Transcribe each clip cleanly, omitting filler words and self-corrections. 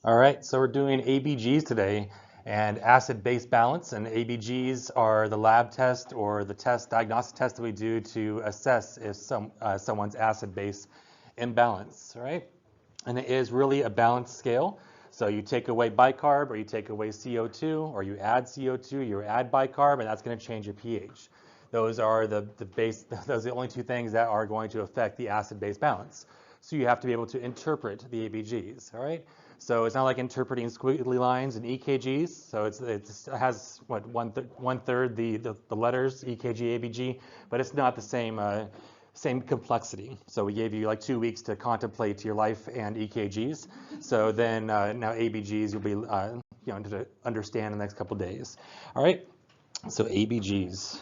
All right, so we're doing ABGs today and acid-base balance, and ABGs are the lab test or the diagnostic test that we do to assess if someone's acid-base imbalance, right? And it is really a balanced scale. So you take away bicarb or you take away CO2 or you add CO2, you add bicarb, and that's going to change your pH. Those are those are the only two things that are going to affect the acid-base balance. So you have to be able to interpret the ABGs, all right? So it's not like interpreting squiggly lines and EKGs. So it has what one third the letters EKG, ABG, but it's not the same complexity. So we gave you like 2 weeks to contemplate your life and EKGs. So then now ABGs you'll be to understand in the next couple of days. All right. So ABGs.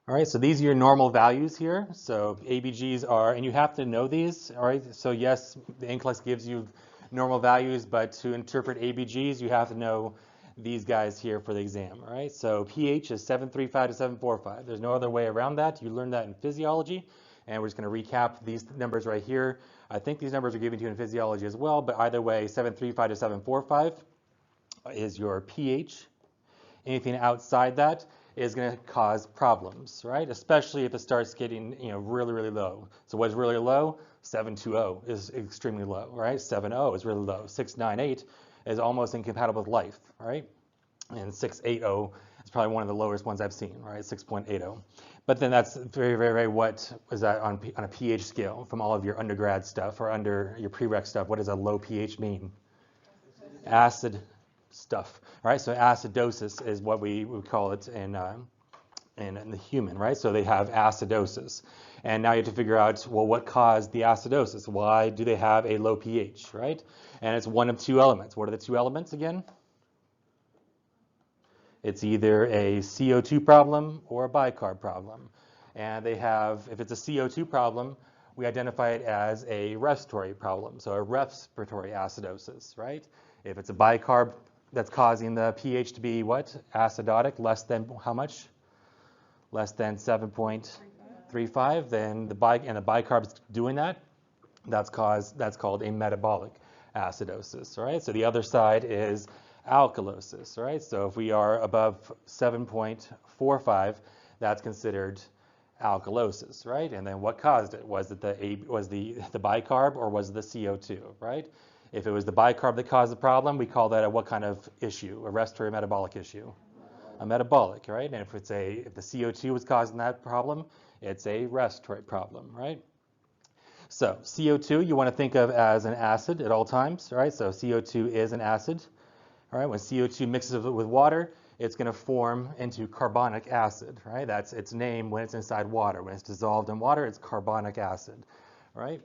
All right, so these are your normal values here. So ABGs are, and you have to know these, all right? So yes, the NCLEX gives you normal values, but to interpret ABGs, you have to know these guys here for the exam, all right? So pH is 735 to 745. There's no other way around that. You learned that in physiology, and we're just going to recap these numbers right here. I think these numbers are given to you in physiology as well, but either way, 735 to 745 is your pH. Anything outside that is going to cause problems, right? Especially if it starts getting, really, really low. So what is really low? 720 is extremely low, right? 70 is really low. 698 is almost incompatible with life, right? And 680 is probably one of the lowest ones I've seen, right? 6.80. But then that's very, very, very, what is that on a pH scale from all of your undergrad stuff or under your prereq stuff? What does a low pH mean? Acid stuff, right? So acidosis is what we call it in the human, right? So they have acidosis. And now you have to figure out, well, what caused the acidosis? Why do they have a low pH, right? And it's one of two elements. What are the two elements again? It's either a CO2 problem or a bicarb problem. And they have, if it's a CO2 problem, we identify it as a respiratory problem. So a respiratory acidosis, right? If it's a bicarb that's causing the pH to be what? Acidotic, less than how much? Less than 7.35. Then the bicarb's doing that. That's called a metabolic acidosis, right? So the other side is alkalosis, right? So if we are above 7.45, that's considered alkalosis, right? And then what caused it? Was it the bicarb or was it the CO2, right? If it was the bicarb that caused the problem, we call that a what kind of issue? A respiratory metabolic issue? A metabolic, right? And if the CO2 was causing that problem, it's a respiratory problem, right? So CO2 you want to think of as an acid at all times, right? So CO2 is an acid, all right? When CO2 mixes with water, it's going to form into carbonic acid, right? That's its name when it's inside water. When it's dissolved in water, it's carbonic acid, right?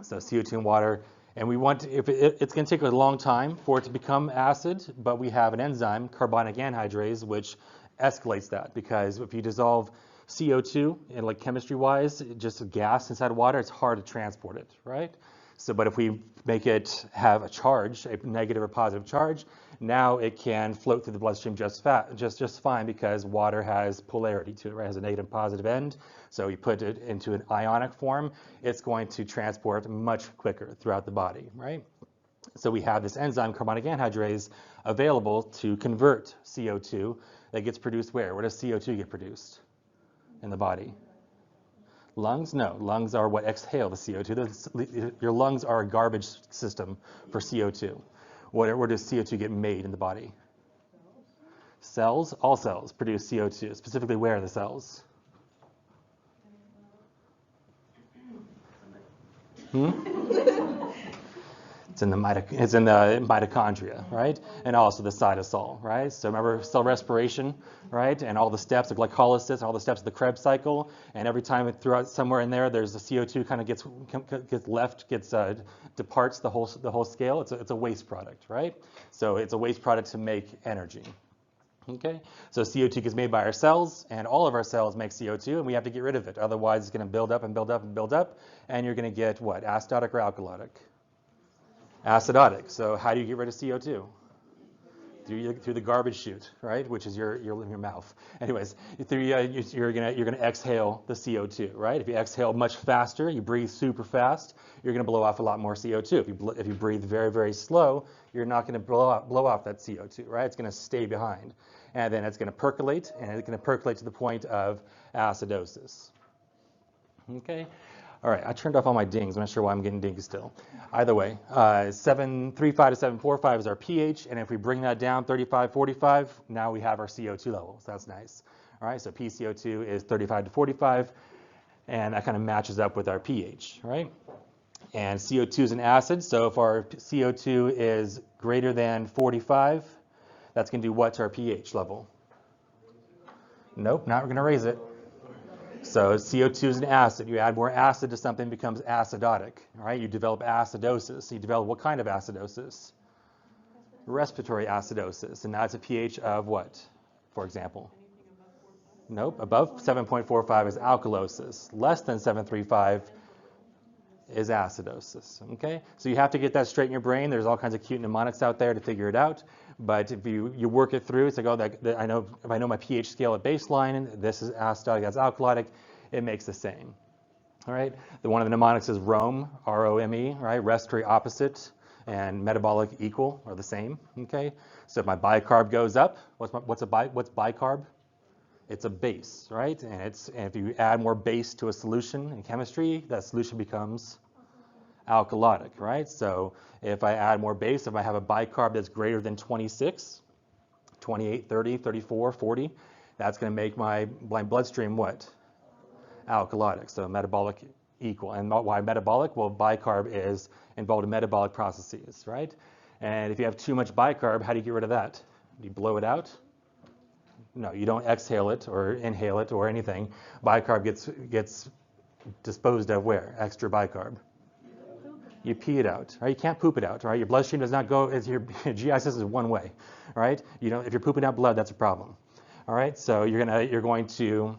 So CO2 and water. And we want it's going to take a long time for it to become acid, but we have an enzyme, carbonic anhydrase, which escalates that, because if you dissolve CO2, and like chemistry-wise, just a gas inside water, it's hard to transport it, right? So, but if we make it have a charge, a negative or positive charge, now it can float through the bloodstream just fine, because water has polarity to it, right? It has a negative and positive end. So you put it into an ionic form, it's going to transport much quicker throughout the body, right? So we have this enzyme, carbonic anhydrase, available to convert CO2 that gets produced where? Where does CO2 get produced in the body? Lungs? No, lungs are what exhale the CO2. Your lungs are a garbage system for CO2. Where does CO2 get made in the body? Cells? All cells produce CO2. Specifically, where are the cells? It's in the mitochondria, right? And also the cytosol, right? So remember cell respiration, right? And all the steps of glycolysis, all the steps of the Krebs cycle. And every time it throughout somewhere in there, there's the CO2 kind of departs the whole scale. It's a waste product, right? So it's a waste product to make energy. Okay, so CO2 gets made by our cells, and all of our cells make CO2, and we have to get rid of it. Otherwise, it's going to build up and build up and build up, and you're going to get what? Acidotic or alkalotic? Acidotic. So how do you get rid of CO2? through the garbage chute, right, which is your mouth. Anyways, you're gonna exhale the CO2, right? If you exhale much faster, you breathe super fast, you're gonna blow off a lot more CO2. If you breathe very, very slow, you're not gonna blow off that CO2, right? It's gonna stay behind, and then it's gonna percolate, and it's gonna percolate to the point of acidosis. Okay. All right, I turned off all my dings. I'm not sure why I'm getting dings still. Either way, 735 to 745 is our pH, and if we bring that down 35, 45, now we have our CO2 levels. That's nice. All right, so pCO2 is 35 to 45, and that kind of matches up with our pH, right? And CO2 is an acid, so if our CO2 is greater than 45, that's going to do what to our pH level? Nope, not going to raise it. So CO2 is an acid. You add more acid to something, it becomes acidotic. All right, you develop acidosis. You develop what kind of acidosis? Respiratory acidosis. And that's a pH of what, for example? Nope, above 7.45 is alkalosis. Less than 735 is acidosis. Okay, so you have to get that straight in your brain. There's all kinds of cute mnemonics out there to figure it out. But if you work it through, it's like, oh, I know if I know my pH scale at baseline, this is acidotic, that's alkalotic, it makes the same. All right. One of the mnemonics is ROME, R-O-M-E, right? Respiratory opposite and metabolic equal are the same. Okay. So if my bicarb goes up, what's bicarb? It's a base, right? And if you add more base to a solution in chemistry, that solution becomes alkalotic, right? So if I add more base, if I have a bicarb that's greater than 26, 28, 30, 34, 40, that's going to make my bloodstream what? Alkalotic, so metabolic equal. And why metabolic? Well, bicarb is involved in metabolic processes, right? And if you have too much bicarb, how do you get rid of that? Do you blow it out? No, you don't exhale it or inhale it or anything. Bicarb gets disposed of where? Extra bicarb. You pee it out, right? You can't poop it out, right? Your bloodstream does not go, your GI system is one way, right? You know, if you're pooping out blood, that's a problem, all right? So you're going to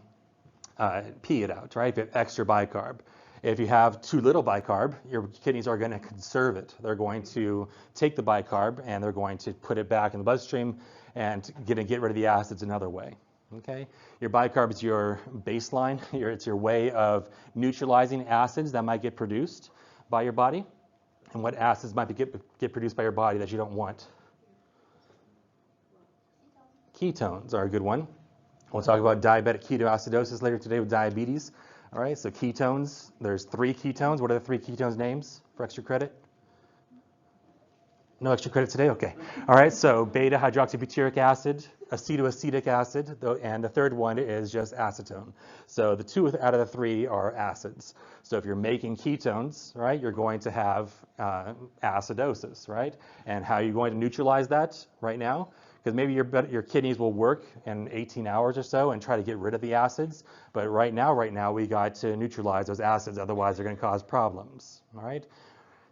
pee it out, right? If you have extra bicarb. If you have too little bicarb, your kidneys are going to conserve it. They're going to take the bicarb and they're going to put it back in the bloodstream and get rid of the acids another way. Okay, your bicarb is your baseline. It's your way of neutralizing acids that might get produced by your body. And what acids might get produced by your body that you don't want? Ketones are a good one. We'll talk about diabetic ketoacidosis later today with diabetes. All right, so ketones, there's 3 ketones. What are the 3 ketones names for extra credit? No extra credit today? Okay. All right, so beta hydroxybutyric acid, acetoacetic acid, and the third one is just acetone. So the 2 out of the 3 are acids. So if you're making ketones, right, you're going to have acidosis, right? And how are you going to neutralize that right now? Because maybe your kidneys will work in 18 hours or so and try to get rid of the acids. But right now we got to neutralize those acids, otherwise they're going to cause problems, all right?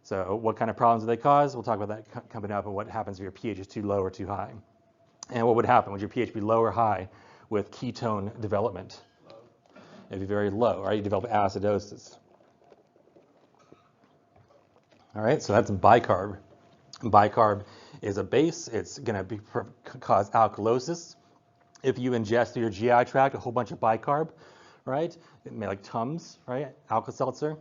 So what kind of problems do they cause? We'll talk about that coming up and what happens if your pH is too low or too high. And what would happen? Would your pH be low or high with ketone development? It'd be very low, right? You develop acidosis. All right, so that's bicarb. Bicarb is a base. It's going to cause alkalosis. If you ingest through your GI tract a whole bunch of bicarb, right? Like Tums, right? Alka-Seltzer.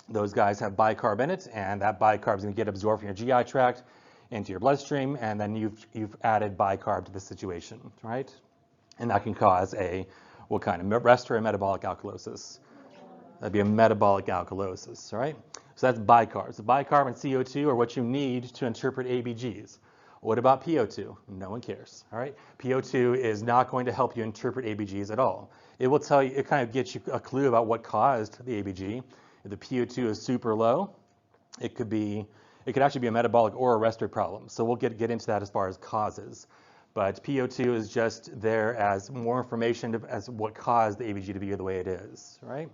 Those guys have bicarb in it, and that bicarb is going to get absorbed from your GI tract into your bloodstream, and then you've added bicarb to the situation, right? And that can cause what kind of respiratory metabolic alkalosis? That'd be a metabolic alkalosis, right? So that's bicarb. So bicarb and CO2 are what you need to interpret ABGs. What about PO2? No one cares, all right? PO2 is not going to help you interpret ABGs at all. It will tell you, it kind of gets you a clue about what caused the ABG. If the PO2 is super low, it could actually be a metabolic or a respiratory problem. So we'll get into that as far as causes. But PO2 is just there as more information as what caused the ABG to be the way it is, right?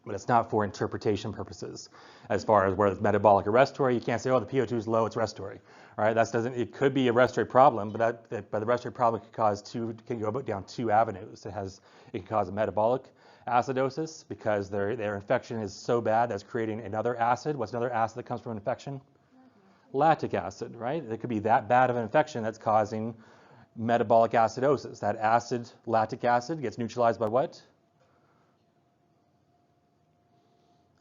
But it's not for interpretation purposes. As far as whether it's metabolic or respiratory, you can't say, oh, the PO2 is low, it's respiratory. All right, it could be a respiratory problem, but the respiratory problem can go down 2 avenues. It can cause a metabolic acidosis because their infection is so bad that's creating another acid. What's another acid that comes from infection? lactic acid, right? It could be that bad of an infection that's causing metabolic acidosis. That acid, lactic acid, gets neutralized by what?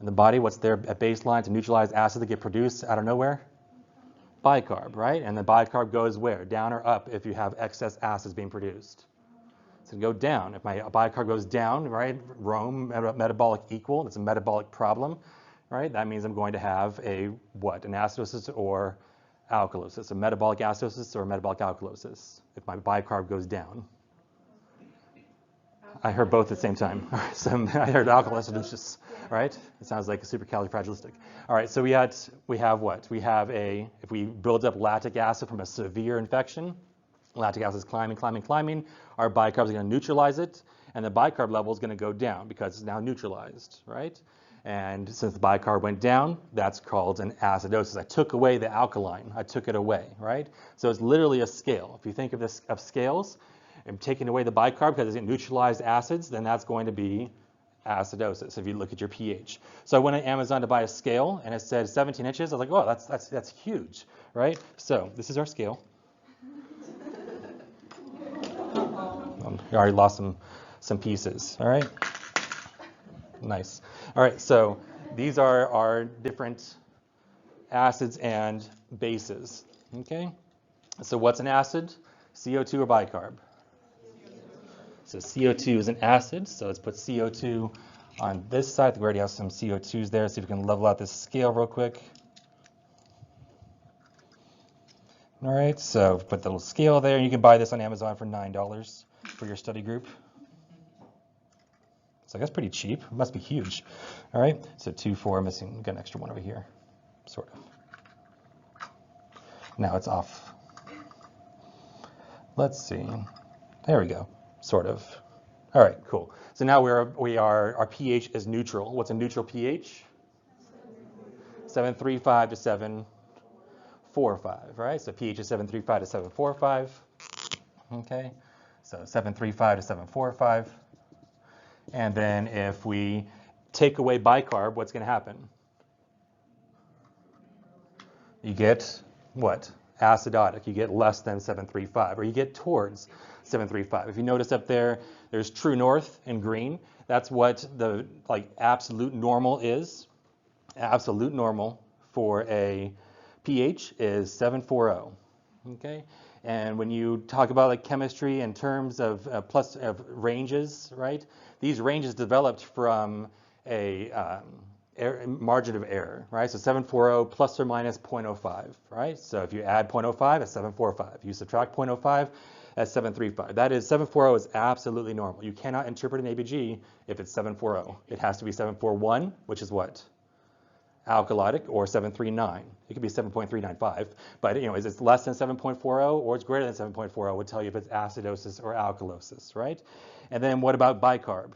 In the body, what's there at baseline to neutralize acid that get produced out of nowhere? Bicarb, right? And the bicarb goes where? Down or up if you have excess acids being produced. So go down. If my bicarb goes down, right? Rome, metabolic equal, it's a metabolic problem, right? That means I'm going to have a what? An acidosis or alkalosis, a metabolic acidosis or a metabolic alkalosis if my bicarb goes down. I heard both at the same time. So I heard alkalosis, right? It sounds like a supercalifragilistic. All right, so we have what? We have if we build up lactic acid from a severe infection, lactic acid is climbing, climbing, climbing. Our bicarb is going to neutralize it, and the bicarb level is going to go down because it's now neutralized, right? And since the bicarb went down, that's called an acidosis. I took away the alkaline. I took it away, right? So it's literally a scale. If you think of this of scales, and taking away the bicarb because it's neutralized acids, then that's going to be acidosis if you look at your pH. So I went on Amazon to buy a scale, and it said 17 inches. I was like, oh, that's huge, right? So this is our scale. I already lost some pieces, all right? Nice. All right, so these are our different acids and bases, okay? So what's an acid? CO2 or bicarb? So CO2 is an acid, so let's put CO2 on this side. We already have some CO2s there. See if we can level out this scale real quick. All right, so put the little scale there. You can buy this on Amazon for $9 for your study group. So that's pretty cheap. It must be huge. All right, so 2, 4, missing. We've got an extra one over here, sort of. Now it's off. Let's see. There we go, sort of. All right, cool. So now our pH is neutral. What's a neutral pH? 7.35 to 7.45, right? So pH is 7.35 to 7.45. Okay, so 7.35 to 7.45. And then if we take away bicarb, what's going to happen? You get what? Acidotic. You get less than 7.35, or you get towards 7.35. If you notice up there, there's true north in green. That's what the absolute normal is. Absolute normal for a pH is 7.40. Okay. And when you talk about chemistry in terms of ranges, right? These ranges developed from a margin of error, right? So 7.40 plus or minus 0.05, right? So if you add 0.05, it's 7.45. If you subtract 0.05, that's 7.35. That is 7.40 is absolutely normal. You cannot interpret an ABG if it's 7.40. It has to be 7.41, which is what? Alkalotic, or 7.39. It could be 7.395, but is it less than 7.40 or it's greater than 7.40 would tell you if it's acidosis or alkalosis, right? And then what about bicarb?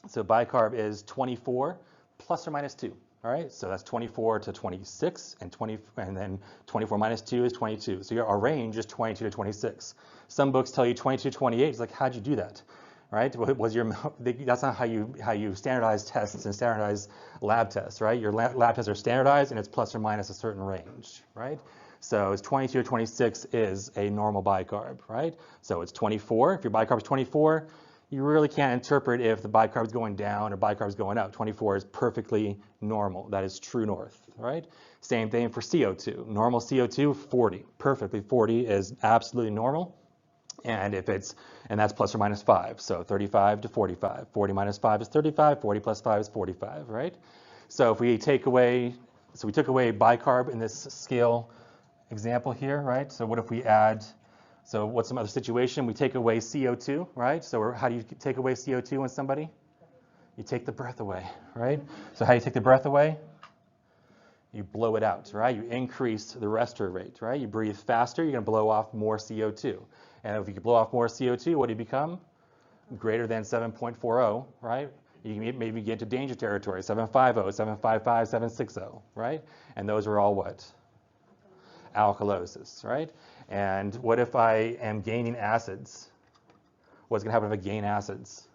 So bicarb is 24 plus or minus 2, all right? So that's 24 to 26, and then 24 minus 2 is 22. So our range is 22 to 26. Some books tell you 22 to 28. It's like, how'd you do that? Right? That's not how you standardize tests and standardize lab tests, right? Your lab tests are standardized and it's plus or minus a certain range, right? So it's 22 to 26 is a normal bicarb, right? So it's 24. If your bicarb is 24, you really can't interpret if the bicarb is going down or bicarb is going up. 24 is perfectly normal. That is true north, right? Same thing for CO2. Normal CO2, 40. Perfectly 40 is absolutely normal. And that's plus or minus 5, so 35 to 45. 40 minus 5 is 35, 40 plus 5 is 45, right? So if we took away bicarb in this scale example here, right? So what if we add, so what's some other situation? We take away CO2, right? So how do you take away CO2 in somebody? You take the breath away, right? So how do you take the breath away? You blow it out, right? You increase the respiratory rate, right? You breathe faster, you're going to blow off more CO2. And if you can blow off more CO2, what do you become? Greater than 7.40, right? You can maybe get to danger territory, 7.50, 7.55, 7.60, right? And those are all what? Alkalosis, right? And what if I am gaining acids? What's going to happen if I gain acids?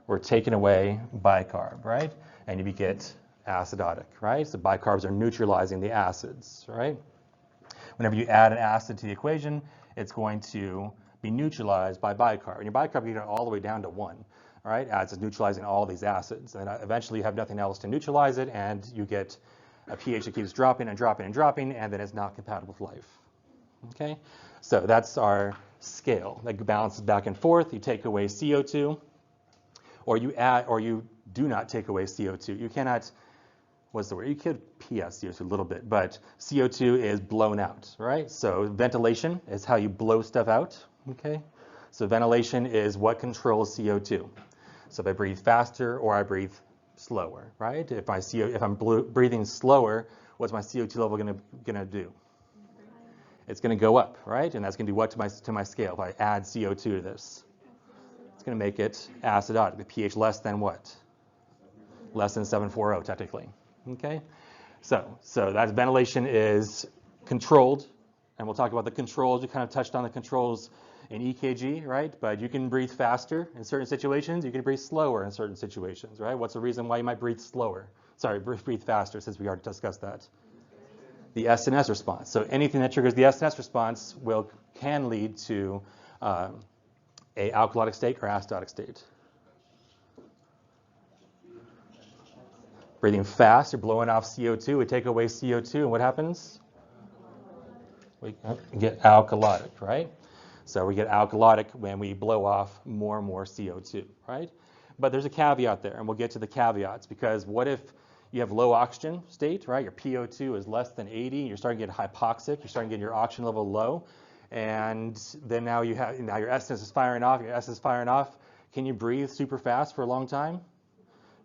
We're taking away bicarb, right? And you get acidotic, right? So bicarbs are neutralizing the acids, right? Whenever you add an acid to the equation, it's going to be neutralized by bicarb. And your bicarb, you get all the way down to 1, all right? As it's neutralizing all these acids. And eventually you have nothing else to neutralize it, and you get a pH that keeps dropping and dropping and dropping, and then it's not compatible with life. Okay? So that's our scale that balances back and forth. You take away CO2, or you add, or you do not take away CO2. You cannot, what's the word? You could PS CO2 a little bit, but CO2 is blown out, right? So ventilation is how you blow stuff out, okay? So ventilation is what controls CO2. So if I breathe faster or I breathe slower, right? If I'm breathing slower, what's my CO2 level gonna do? It's gonna go up, right? And that's gonna do what to my scale? If I add CO2 to this, it's gonna make it acidotic. The pH less than what? Less than 740 technically. Okay, so that ventilation is controlled, and we'll talk about the controls. We kind of touched on the controls in EKG, right? But you can breathe faster in certain situations. You can breathe slower in certain situations, right? What's the reason why you might breathe slower? Sorry, breathe faster, since we already discussed that. The SNS response. So anything that triggers the SNS response can lead to a alkalotic state or acidotic state. Breathing fast, you're blowing off CO2. We take away CO2, and what happens? We get alkalotic, right? So we get alkalotic when we blow off more and more CO2, right? But there's a caveat there, and we'll get to the caveats, because what if you have low oxygen state, right? Your PO2 is less than 80, you're starting to get hypoxic, you're starting to get your oxygen level low, and then now your SNS is firing off, your S is firing off. Can you breathe super fast for a long time?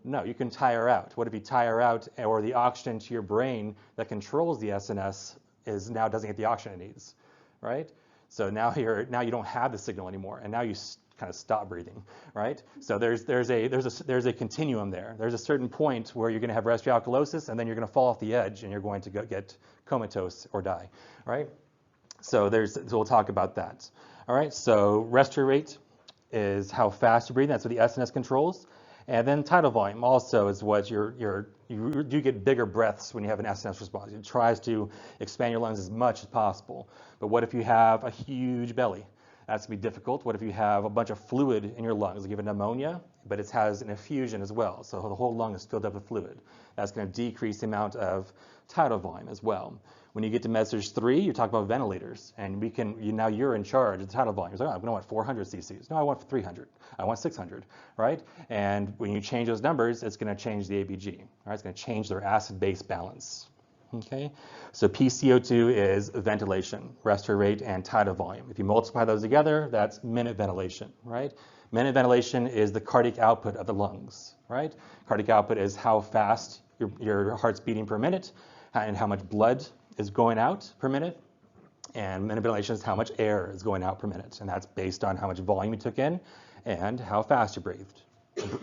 No, you can tire out. What if you tire out, or the oxygen to your brain that controls the SNS now doesn't get the oxygen it needs, right? So now you don't have the signal anymore, and now you kind of stop breathing, right? So there's a continuum there. There's a certain point where you're going to have respiratory alkalosis, and then you're going to fall off the edge, and you're going to get comatose or die, right? So we'll talk about that. All right. So respiratory rate is how fast you breathe. That's what the SNS controls. And then tidal volume also is what you get bigger breaths when you have an SNS response. It tries to expand your lungs as much as possible. But what if you have a huge belly? That's going to be difficult. What if you have a bunch of fluid in your lungs? You have a pneumonia, but it has an effusion as well. So the whole lung is filled up with fluid. That's going to decrease the amount of tidal volume as well. When you get to Med-Surg 3, you talk about ventilators, and now you're in charge of the tidal volume. You're like, oh, I want 400 cc's. No, I want 300. I want 600, right? And when you change those numbers, it's going to change the ABG. Right? It's going to change their acid-base balance. Okay, so pCO2 is ventilation, respiratory rate, and tidal volume. If you multiply those together, that's minute ventilation, right? Minute ventilation is the cardiac output of the lungs, right? Cardiac output is how fast your heart's beating per minute and how much blood is going out per minute. And minute ventilation is how much air is going out per minute. And that's based on how much volume you took in and how fast you breathed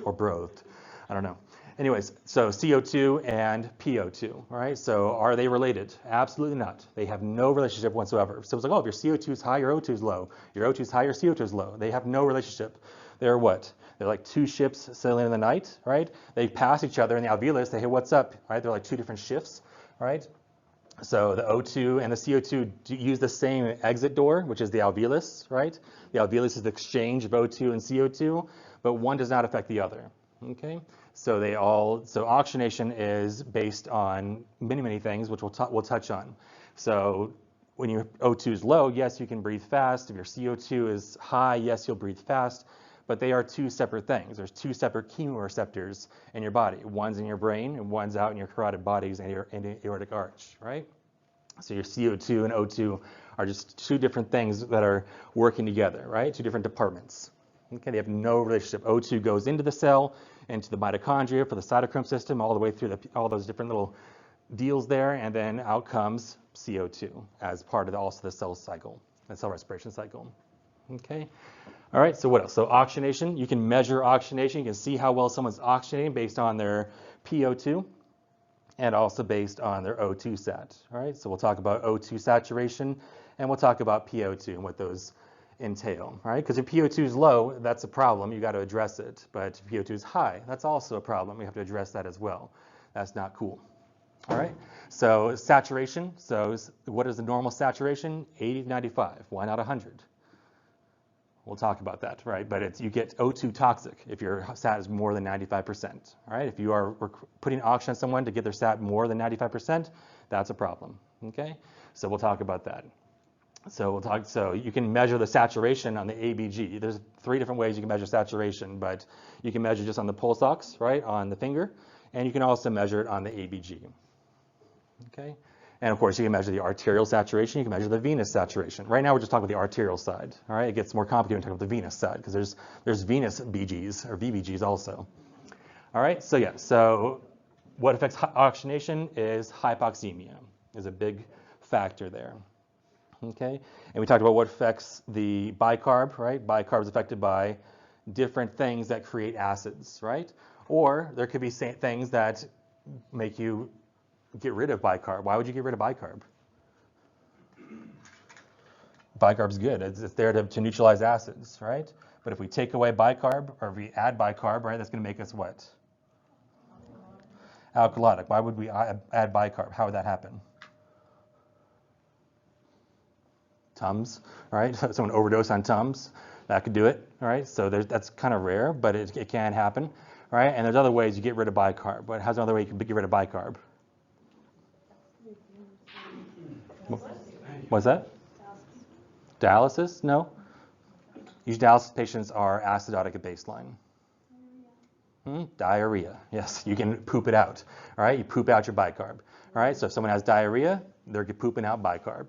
or breathed. I don't know. Anyways, so CO2 and PO2, right? So are they related? Absolutely not. They have no relationship whatsoever. So it's like, oh, if your CO2 is high, your O2 is low. Your O2 is high, your CO2 is low. They have no relationship. They're what? They're like two ships sailing in the night, right? They pass each other in the alveolus. They hey, what's up, right? They're like two different shifts, right? So the O2 and the CO2 use the same exit door, which is the alveolus, right? The alveolus is the exchange of O2 and CO2, but one does not affect the other, okay? So oxygenation is based on many things, which we'll touch on. So when your O2 is low, yes, you can breathe fast. If your CO2 is high, yes, you'll breathe fast. But they are two separate things. There's two separate chemoreceptors in your body. One's in your brain, and one's out in your carotid bodies and your aortic arch, right? So your CO2 and O2 are just two different things that are working together, right? Two different departments. Okay, they have no relationship. O2 goes into the cell, into the mitochondria for the cytochrome system, all the way through all those different little deals there, and then out comes CO2 as part of also the cell cycle, the cell respiration cycle. Okay. All right, so what else? So oxygenation, you can measure oxygenation. You can see how well someone's oxygenating based on their PO2 and also based on their O2 sat. All right, so we'll talk about O2 saturation and we'll talk about PO2 and what those entail. All right, because if PO2 is low, that's a problem. You got to address it. But if PO2 is high, that's also a problem. We have to address that as well. That's not cool. All right, so saturation. So what is the normal saturation? 80 to 95. Why not 100? We'll talk about that, right? But you get O2 toxic if your sat is more than 95%. All right, if you are putting oxygen on someone to get their sat more than 95%, that's a problem. Okay, so we'll talk about that. So you can measure the saturation on the ABG. There's 3 different ways you can measure saturation, but you can measure just on the pulse ox, right, on the finger, and you can also measure it on the ABG. Okay, and of course you can measure the arterial saturation, you can measure the venous saturation. Right now we're just talking about the arterial side. All right, it gets more complicated when we talk about the venous side because there's venous BGs or VBGs also. All right, so yeah, so what affects oxygenation is hypoxemia is a big factor there. Okay, and we talked about what affects the bicarb, right? Bicarb is affected by different things that create acids, right? Or there could be things that make you get rid of bicarb. Why would you get rid of bicarb? Bicarb's good. It's there to neutralize acids, right? But if we take away bicarb, or if we add bicarb, right, that's going to make us what? Alkalotic. Why would we add bicarb? How would that happen? Tums, right? Someone overdose on Tums, that could do it, all right? So that's kind of rare, but it can happen, right? And there's other ways you get rid of bicarb. But how's another way you can get rid of bicarb? What's that? Dialysis? No. Usually dialysis patients are acidotic at baseline. Diarrhea. Yes, you can poop it out. All right, you poop out your bicarb. All right, so if someone has diarrhea, they're pooping out bicarb.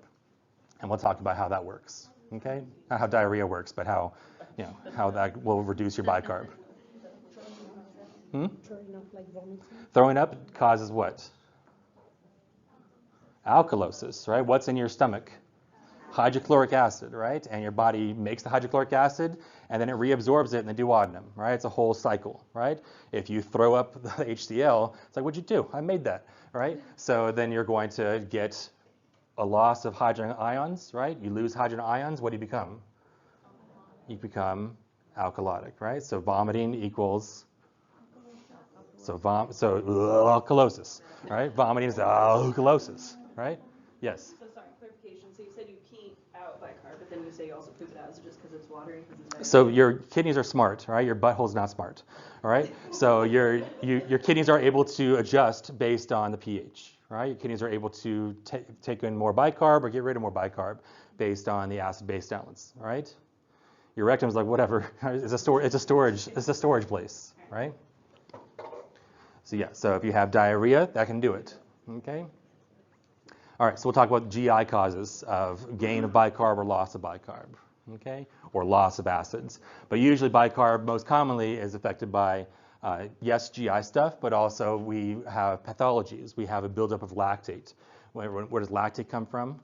And we'll talk about how that works. Okay? Not how diarrhea works, but how that will reduce your bicarb. Throwing up causes what? Alkalosis, right? What's in your stomach? Hydrochloric acid, right? And your body makes the hydrochloric acid, and then it reabsorbs it in the duodenum, right? It's a whole cycle, right? If you throw up the HCl, it's like, what'd you do? I made that, right? So then you're going to get a loss of hydrogen ions, right? You lose hydrogen ions, what do you become? You become alkalotic, right? So vomiting equals, alkalosis, right? Vomiting is alkalosis, right? Yes? So sorry, clarification. So you said you pee out bicarb, but then you say you also poop it out. Is it just because it's watery? So your kidneys are smart, right? Your butthole's not smart, all right? So your kidneys are able to adjust based on the pH. Right? Your kidneys are able to take in more bicarb or get rid of more bicarb based on the acid-base balance. Right? Your rectum's like whatever. It's a storage place. Right? So yeah. So if you have diarrhea, that can do it. Okay. All right. So we'll talk about GI causes of gain of bicarb or loss of bicarb. Okay. Or loss of acids. But usually bicarb most commonly is affected by yes, GI stuff, but also we have pathologies. We have a buildup of lactate. Where does lactate come from?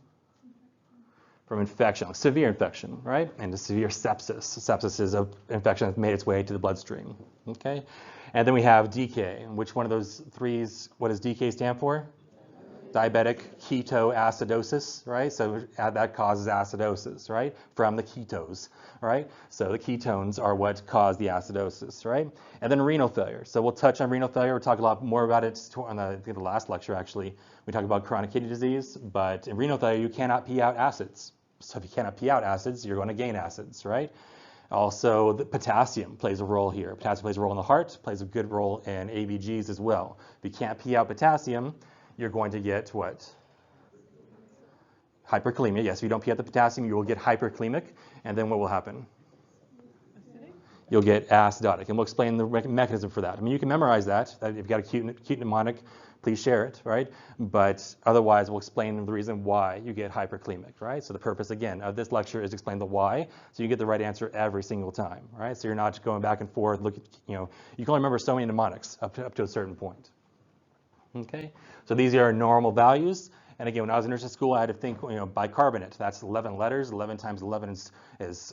From infection, severe infection, right? And severe sepsis. Sepsis is an infection that's made its way to the bloodstream. Okay? And then we have decay. Which one of those threes, what does decay stand for? Diabetic ketoacidosis, right? So that causes acidosis, right? From the ketos, right? So the ketones are what cause the acidosis, right? And then renal failure. So we'll touch on renal failure. We'll talk a lot more about it on the last lecture, actually. We talked about chronic kidney disease, but in renal failure, you cannot pee out acids. So if you cannot pee out acids, you're going to gain acids, right? Also, the potassium plays a role here. Potassium plays a role in the heart, plays a good role in ABGs as well. If you can't pee out potassium, you're going to get what? Hyperkalemia. Yes, if you don't pee out the potassium, you will get hyperkalemic. And then what will happen? You'll get acidotic. And we'll explain the mechanism for that. I mean, you can memorize that. If you've got a acute mnemonic, please share it, right? But otherwise, we'll explain the reason why you get hyperkalemic, right? So the purpose, again, of this lecture is to explain the why, so you get the right answer every single time, right? So you're not going back and forth. You can only remember so many mnemonics up to a certain point. Okay, so these are normal values. And again, when I was in nursing school, I had to think, bicarbonate. That's 11 letters. 11 times 11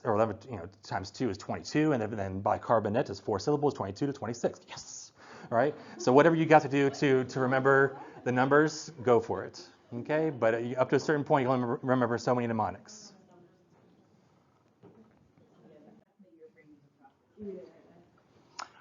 or 11, times 2 is 22, and then bicarbonate is 4 syllables, 22 to 26. Yes, all right. So whatever you got to do to remember the numbers, go for it. Okay, but up to a certain point, you only remember so many mnemonics.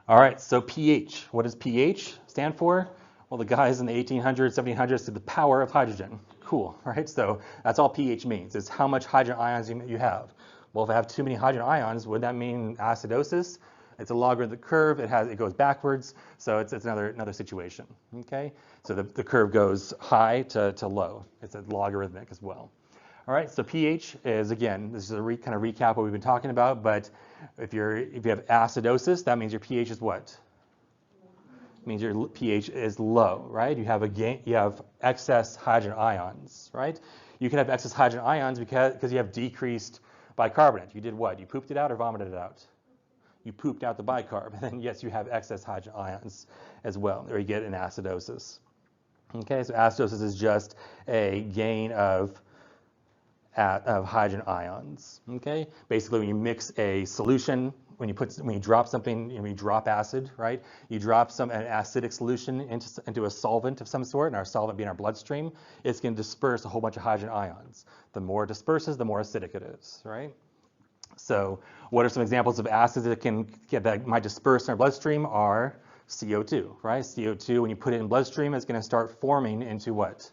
All right. So pH. What does pH stand for? Well, the guys in the 1800s, 1700s did the power of hydrogen. Cool, right? So that's all pH means. It's how much hydrogen ions you have. Well, if I have too many hydrogen ions, would that mean acidosis? It's a logarithmic curve. It goes backwards. So it's another situation. Okay. So the curve goes high to low. It's a logarithmic as well. All right. So pH is, again, this is a kind of recap what we've been talking about. But if you have acidosis, that means your pH is what? Means your pH is low, right? You have excess hydrogen ions, right? You can have excess hydrogen ions because you have decreased bicarbonate. You did what? You pooped it out or vomited it out? You pooped out the bicarb, and then yes, you have excess hydrogen ions as well, or you get an acidosis. Okay, so acidosis is just a gain of hydrogen ions. Okay, basically when you mix a solution, when you drop something, when you drop acid, right? You drop an acidic solution into a solvent of some sort, and our solvent being our bloodstream, it's going to disperse a whole bunch of hydrogen ions. The more it disperses, the more acidic it is, right? So what are some examples of acids that might disperse in our bloodstream are CO2, right? CO2, when you put it in bloodstream, it's going to start forming into what?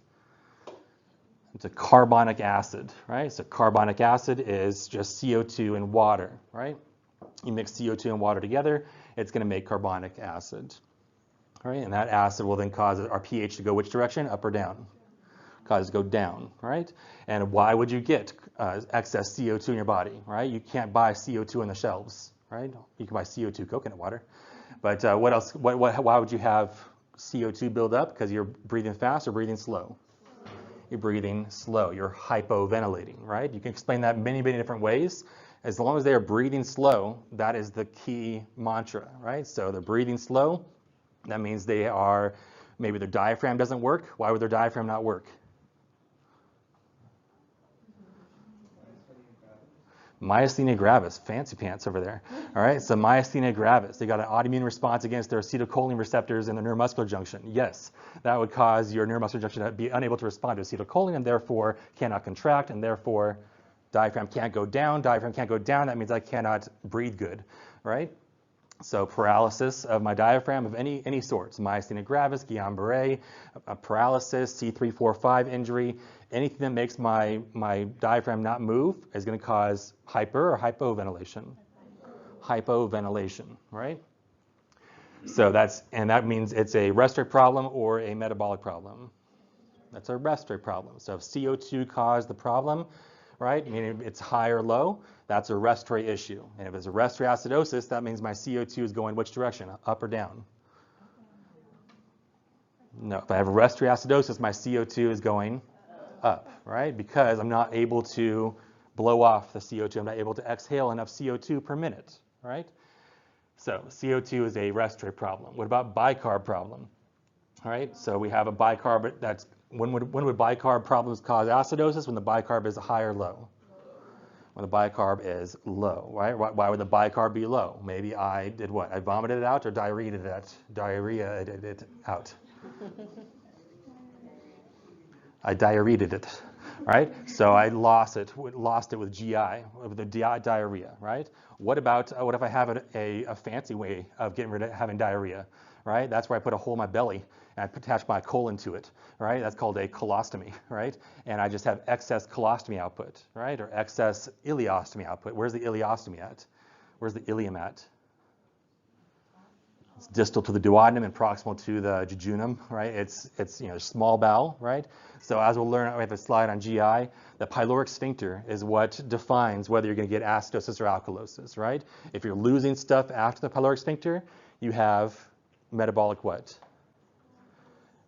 Into carbonic acid, right? So carbonic acid is just CO2 and water, right? You mix CO2 and water together, it's going to make carbonic acid, right? And that acid will then cause our pH to go which direction? Up or down? Cause it to go down, right? And why would you get excess CO2 in your body, right? You can't buy CO2 on the shelves, right? You can buy CO2 coconut water. But what else? Why would you have CO2 build up? Because you're breathing fast or breathing slow? You're breathing slow. You're hypoventilating, right? You can explain that many, many different ways. As long as they are breathing slow, that is the key mantra, right? So they're breathing slow. That means maybe their diaphragm doesn't work. Why would their diaphragm not work? Myasthenia gravis, fancy pants over there. All right, so myasthenia gravis, they got an autoimmune response against their acetylcholine receptors in the neuromuscular junction. Yes, that would cause your neuromuscular junction to be unable to respond to acetylcholine and therefore cannot contract, and therefore diaphragm can't go down. Diaphragm can't go down, that means I cannot breathe good, right? So paralysis of my diaphragm of any sorts, myasthenia gravis, Guillain-Barré, paralysis, C345 injury, anything that makes my diaphragm not move is going to cause hyper or hypoventilation. Hypoventilation, right? So that means it's a respiratory problem or a metabolic problem. That's a respiratory problem. So if CO2 caused the problem, right, meaning it's high or low, that's a respiratory issue. And if it's a respiratory acidosis, that means my CO2 is going which direction, up or down? No, if I have a respiratory acidosis, my CO2 is going up, right? Because I'm not able to blow off the CO2. I'm not able to exhale enough CO2 per minute, right? So CO2 is a respiratory problem. What about bicarb problem? All right, so we have a bicarb that's, when would bicarb problems cause acidosis? When the bicarb is high or low? When the bicarb is low, right? Why would the bicarb be low? Maybe I did what? I vomited it out or diarrheaed it out? I diarrheated it, right? So I lost it with GI, with the diarrhea, right? What if I have a fancy way of getting rid of having diarrhea, right? That's where I put a hole in my belly and I attach my colon to it, right? That's called a colostomy, right? And I just have excess colostomy output, right? Or excess ileostomy output. Where's the ileostomy at? Where's the ileum at? It's distal to the duodenum and proximal to the jejunum, right? It's small bowel, right? So as we'll learn, we have a slide on GI. The pyloric sphincter is what defines whether you're going to get acidosis or alkalosis, right? If you're losing stuff after the pyloric sphincter, you have metabolic what?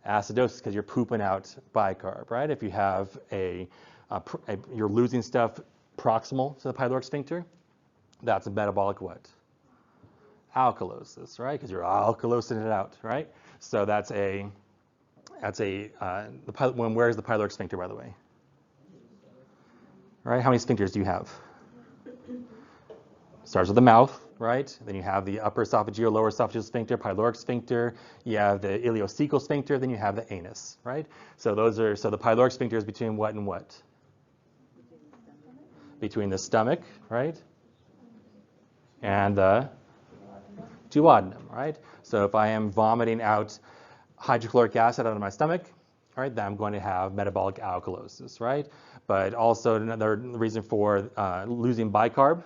Acidosis, because you're pooping out bicarb, right? If you have you're losing stuff proximal to the pyloric sphincter, that's a metabolic what? Alkalosis, right? Because you're alkalosing it out, right? So where's the pyloric sphincter, by the way? Right? How many sphincters do you have? Starts with the mouth, right? Then you have the upper esophageal, lower esophageal sphincter, pyloric sphincter. You have the ileocecal sphincter. Then you have the anus, right? So the pyloric sphincter is between what and what? Between the stomach, right? And the duodenum, right? So if I am vomiting out hydrochloric acid out of my stomach, right, then I'm going to have metabolic alkalosis, right? But also another reason for losing hydrochloric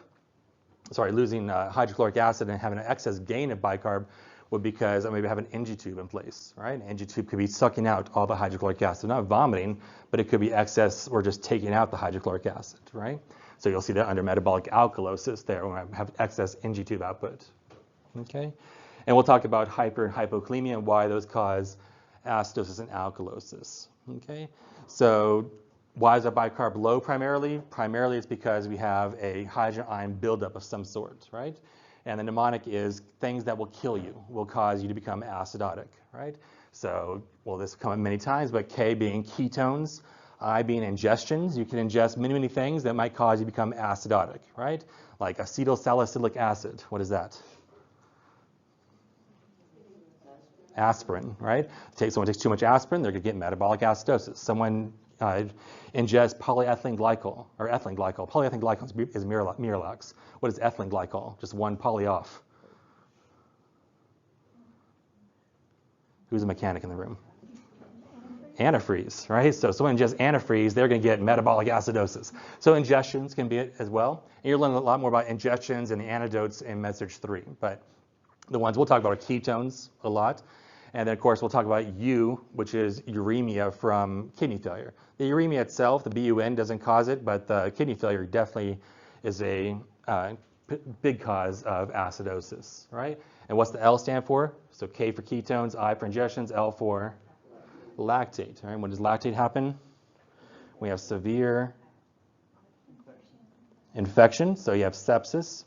acid and having an excess gain of bicarb would be because I maybe have an NG tube in place, right? An NG tube could be sucking out all the hydrochloric acid, not vomiting, but it could be excess or just taking out the hydrochloric acid, right? So you'll see that under metabolic alkalosis there when I have excess NG tube output, okay? And we'll talk about hyper and hypokalemia and why those cause acidosis and alkalosis, okay? So why is our bicarb low primarily? Primarily it's because we have a hydrogen ion buildup of some sort, right? And the mnemonic is things that will kill you, will cause you to become acidotic, right? So, well, this has come up many times, but K being ketones, I being ingestions. You can ingest many, many things that might cause you to become acidotic, right? Like acetylsalicylic acid. What is that? Aspirin, right? Someone takes too much aspirin, they're going to get metabolic acidosis. Someone ingest polyethylene glycol or ethylene glycol. Polyethylene glycol is Miralax. What is ethylene glycol? Just one poly off. Who's a mechanic in the room? Antifreeze, right? So someone ingests antifreeze, they're going to get metabolic acidosis. So ingestions can be it as well. And you'll learn a lot more about ingestions and the antidotes in Med-Surg 3. But the ones we'll talk about are ketones a lot. And then, of course, we'll talk about U, which is uremia from kidney failure. The uremia itself, the BUN, doesn't cause it, but the kidney failure definitely is a big cause of acidosis, right? And what's the L stand for? So K for ketones, I for ingestions, L for lactate. Right? When does lactate happen? We have severe infection, so you have sepsis.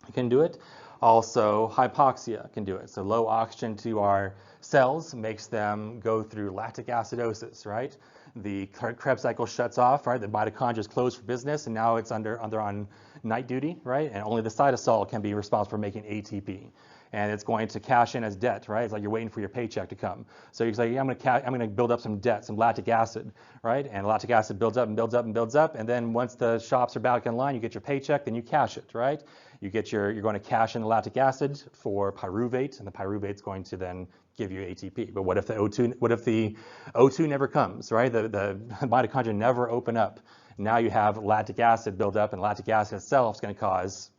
You can do it. Also, hypoxia can do it. So low oxygen to our cells makes them go through lactic acidosis, right? The Krebs cycle shuts off, right? The mitochondria is closed for business, and now it's under on night duty, right? And only the cytosol can be responsible for making ATP. And it's going to cash in as debt, right? It's like you're waiting for your paycheck to come. So you're like, yeah, I'm going to build up some debt, some lactic acid, right? And lactic acid builds up and builds up and builds up. And then once the shops are back in line, you get your paycheck, then you cash it, right? You're going to cash in the lactic acid for pyruvate, and the pyruvate's going to then give you ATP. But what if the O2 never comes, right? The mitochondria never open up. Now you have lactic acid build up, and lactic acid itself is going to cause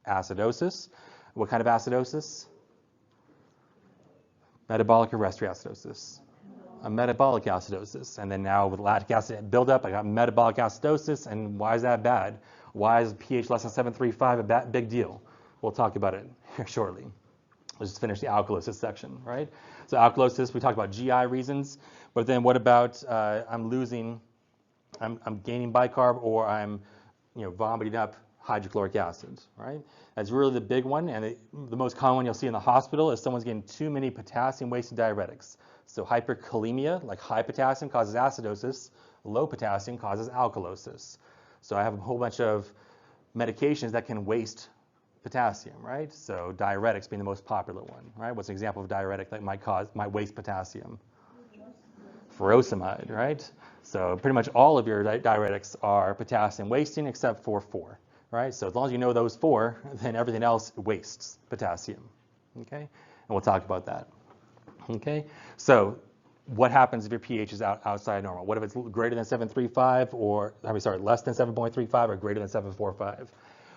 acidosis. What kind of acidosis? Metabolic or respiratory acidosis? A metabolic acidosis. And then now with lactic acid buildup, I got metabolic acidosis. And why is that bad? Why is pH less than 7.35 a big deal? We'll talk about it here shortly. Let's just finish the alkalosis section, right? So alkalosis, we talked about GI reasons. But then what about I'm gaining bicarb, or I'm vomiting up hydrochloric acid, right? That's really the big one, and the most common one you'll see in the hospital is someone's getting too many potassium-wasted diuretics. So hyperkalemia, like high potassium, causes acidosis. Low potassium causes alkalosis. So I have a whole bunch of medications that can waste potassium, right? So diuretics being the most popular one, right? What's an example of diuretic that might waste potassium? Furosemide, right? So pretty much all of your diuretics are potassium wasting except for 4. Right? So as long as you know those 4, then everything else wastes potassium. Okay? And we'll talk about that. Okay? So what happens if your pH is outside normal? What if it's greater than 7.35 less than 7.35 or greater than 7.45?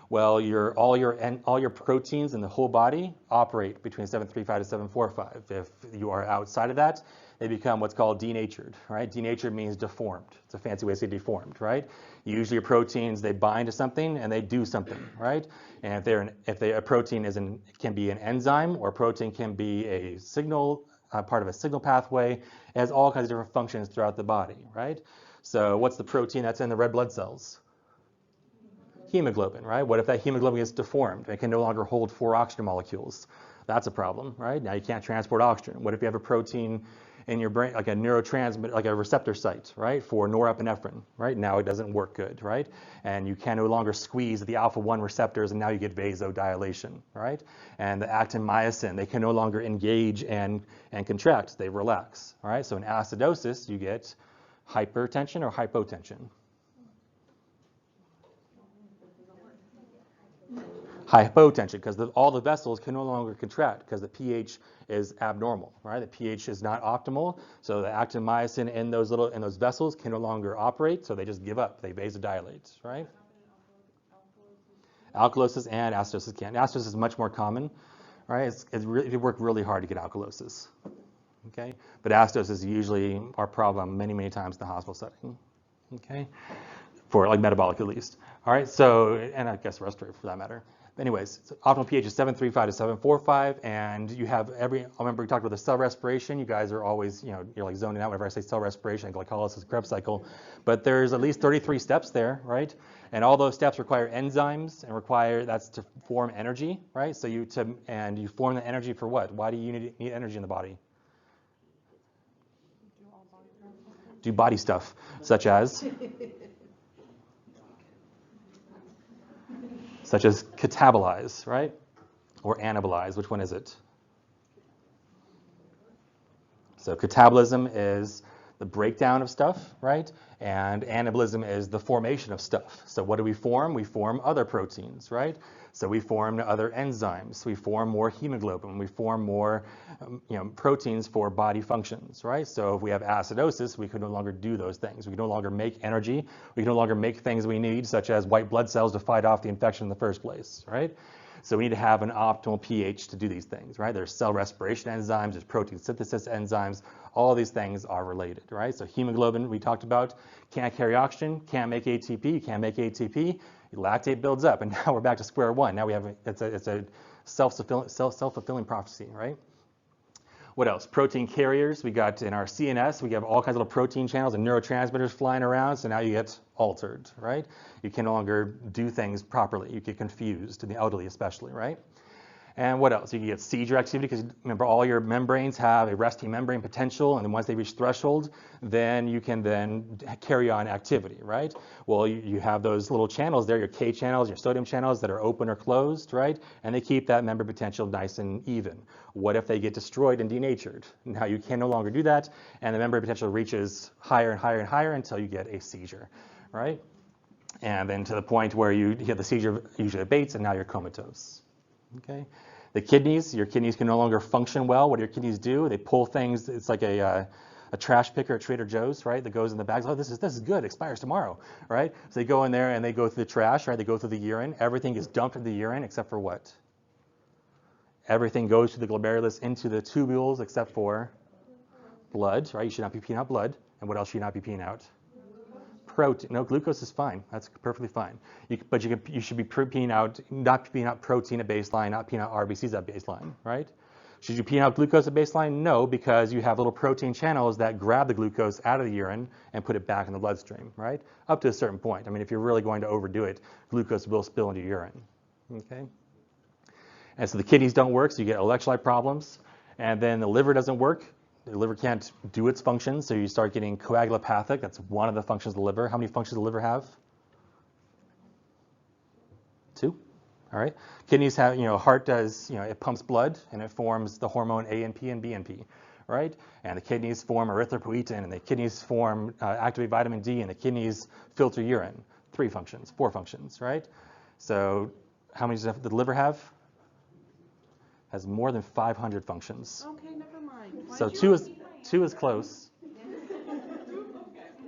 Well, all your proteins in the whole body operate between 7.35 to 7.45. If you are outside of that, they become what's called denatured, right? Denatured means deformed. It's a fancy way to say deformed, right? Usually your proteins, they bind to something and they do something, right? And if a protein can be an enzyme, or a protein can be a signal, part of a signal pathway. It has all kinds of different functions throughout the body, right? So what's the protein that's in the red blood cells? Hemoglobin, right? What if that hemoglobin gets deformed? It can no longer hold 4 oxygen molecules. That's a problem, right? Now you can't transport oxygen. What if you have a protein in your brain, like a neurotransmitter, like a receptor site, right, for norepinephrine, right? Now it doesn't work good, right? And you can no longer squeeze the alpha-1 receptors, and now you get vasodilation, right? And the actin myosin, they can no longer engage and contract, they relax, all right? So in acidosis, you get hypertension or hypotension. Hypotension, because all the vessels can no longer contract because the pH is abnormal, right? The pH is not optimal, so the actin-myosin in those vessels can no longer operate, so they just give up. They vasodilate, right? Alkalosis and acidosis can. Acidosis is much more common, right? It worked really hard to get alkalosis, okay? But acidosis is usually our problem many times in the hospital setting, okay? For like metabolic at least. All right, so, and I guess respiratory for that matter. Anyways, so optimal pH is 7.35 to 7.45, and you have I remember we talked about the cell respiration. You guys are always, you're like zoning out whenever I say cell respiration, glycolysis, Krebs cycle. But there's at least 33 steps there, right? And all those steps require enzymes and that's to form energy, right? So you form the energy for what? Why do you need energy in the body? Do body stuff, such as catabolize, right? Or anabolize. Which one is it? So catabolism is the breakdown of stuff, right? And anabolism is the formation of stuff. So what do we form? We form other proteins, right? So we form other enzymes. We form more hemoglobin. We form more proteins for body functions, right? So if we have acidosis, we can no longer do those things. We can no longer make energy. We can no longer make things we need, such as white blood cells to fight off the infection in the first place, right? So we need to have an optimal pH to do these things, right? There's cell respiration enzymes, there's protein synthesis enzymes. All these things are related, right? So hemoglobin, we talked about, can't carry oxygen, can't make ATP, can't make ATP. Lactate builds up, and now we're back to square one. Now we have it's a self-fulfilling prophecy, right? What else? Protein carriers. We got in our CNS, we have all kinds of little protein channels and neurotransmitters flying around, so now you get altered, right? You can no longer do things properly. You get confused, in the elderly especially, right? And what else? You can get seizure activity, because remember all your membranes have a resting membrane potential, and then once they reach threshold, then you can then carry on activity, right? Well, you have those little channels there, your K channels, your sodium channels that are open or closed, right? And they keep that membrane potential nice and even. What if they get destroyed and denatured? Now you can no longer do that, and the membrane potential reaches higher and higher and higher until you get a seizure, right? And then to the point where you get the seizure usually abates, and now you're comatose. Okay, the kidneys, your kidneys can no longer function well. What do your kidneys do? They pull things. It's like a trash picker at Trader Joe's, right? That goes in the bags. Oh, this is good. Expires tomorrow, right? So they go in there and they go through the trash, right? They go through the urine. Everything is dumped in the urine except for what? Everything goes through the glomerulus into the tubules except for blood, right? You should not be peeing out blood. And what else should you not be peeing out? Protein. No, glucose is fine. That's perfectly fine. But you should be not peeing out protein at baseline, not peeing out RBCs at baseline, right? Should you pee out glucose at baseline? No, because you have little protein channels that grab the glucose out of the urine and put it back in the bloodstream, right? Up to a certain point. I mean, if you're really going to overdo it, glucose will spill into urine, okay? And so the kidneys don't work, so you get electrolyte problems. And then the liver doesn't work. The liver can't do its function, so you start getting coagulopathic. That's one of the functions of the liver. How many functions does the liver have? 2. All right. Kidneys have, heart does, it pumps blood and it forms the hormone ANP and BNP, right? And the kidneys form erythropoietin, and the kidneys form activate vitamin D, and the kidneys filter urine. 3 functions, 4 functions, right? So how many does the liver have? Has more than 500 functions. Okay, never mind. So 2 is close.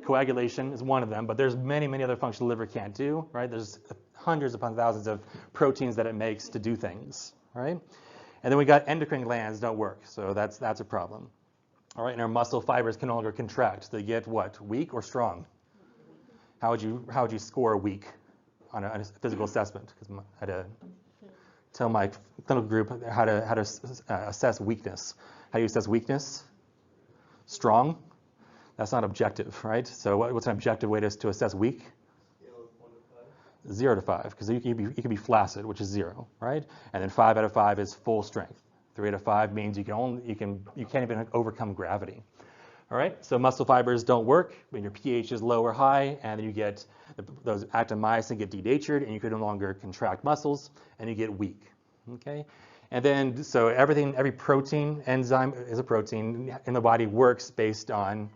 Coagulation is one of them, but there's many other functions the liver can't do, right? There's hundreds upon thousands of proteins that it makes to do things, right? And then we got endocrine glands don't work, so that's a problem. All right, and our muscle fibers can no longer contract. They get what? Weak or strong? How would you score weak on a physical assessment? Because I had to tell my clinical group how to assess weakness. How do you assess weakness? Strong? That's not objective, right? So what's an objective way to assess weak? 0 to 5, because you can be flaccid, which is 0, right? And then 5 out of 5 is full strength. 3 out of 5 means you can't even overcome gravity. All right, so muscle fibers don't work when your pH is low or high, and then you get those actin-myosin get denatured, and you can no longer contract muscles, and you get weak. Okay, and then so every protein enzyme is a protein in the body works based on